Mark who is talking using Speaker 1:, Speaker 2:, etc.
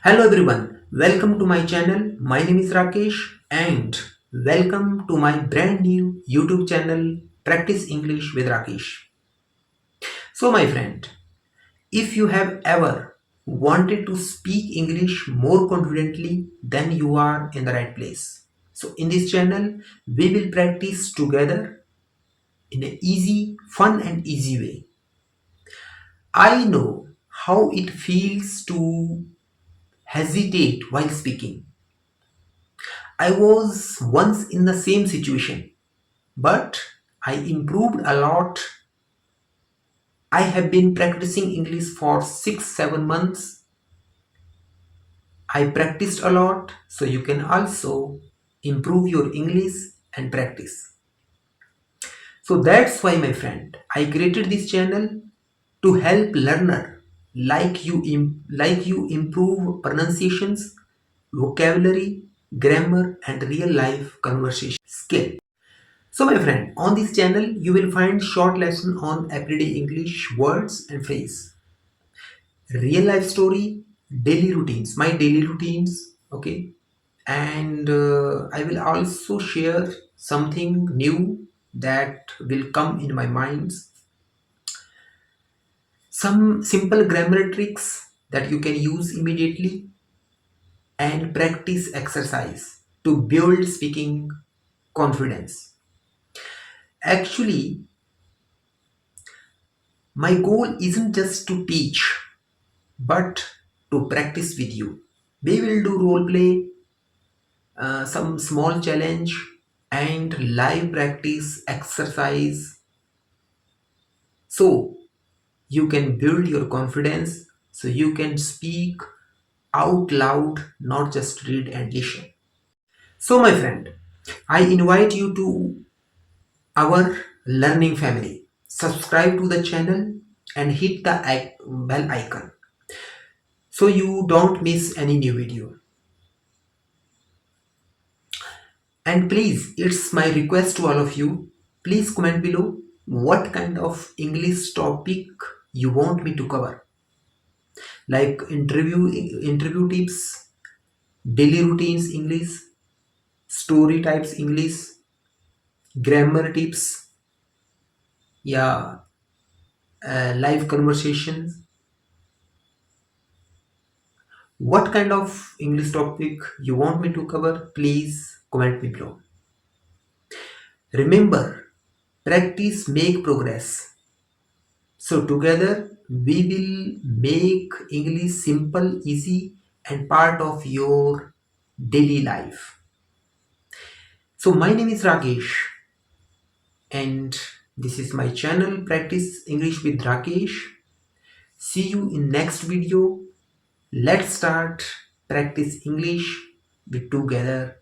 Speaker 1: Hello everyone, welcome to my channel. My name is Rakesh and welcome to my brand new YouTube channel Practice English with Rakesh. So my friend, if you have ever wanted to speak English more confidently, then you are in the right place. So in this channel, we will practice together in an easy, fun and easy way. I know how it feels to hesitate while speaking. I was once in the same situation, but I improved a lot. I have been practicing English for 6 7 months. I practiced a lot, so you can also improve your English and practice. So that's why, my friend, I created this channel to help learner like you improve pronunciations, vocabulary, grammar, and real life conversation skill. So my friend, on this channel you will find short lesson on everyday English words and phrase, real life story, daily routines, my daily routines, okay? And I will also share something new that will come in my minds, some simple grammar tricks that you can use immediately and practice exercise to build speaking confidence. Actually, my goal isn't just to teach but to practice with you. We will do role play, some small challenge, and live practice exercise so you can build your confidence, so you can speak out loud, not just read and listen. So, my friend, I invite you to our learning family. Subscribe to the channel and hit the bell icon so you don't miss any new video. And please, it's my request to all of you, please comment below what kind of English topic you want me to cover. Like interview tips, daily routines English, story types English, grammar tips, yeah, live conversations. What kind of English topic you want me to cover, please comment me below. Remember, practice make progress. So together we will make English simple, easy and part of your daily life. So my name is Rakesh and this is my channel Practice English with Rakesh. See you in next video. Let's start practice English with together.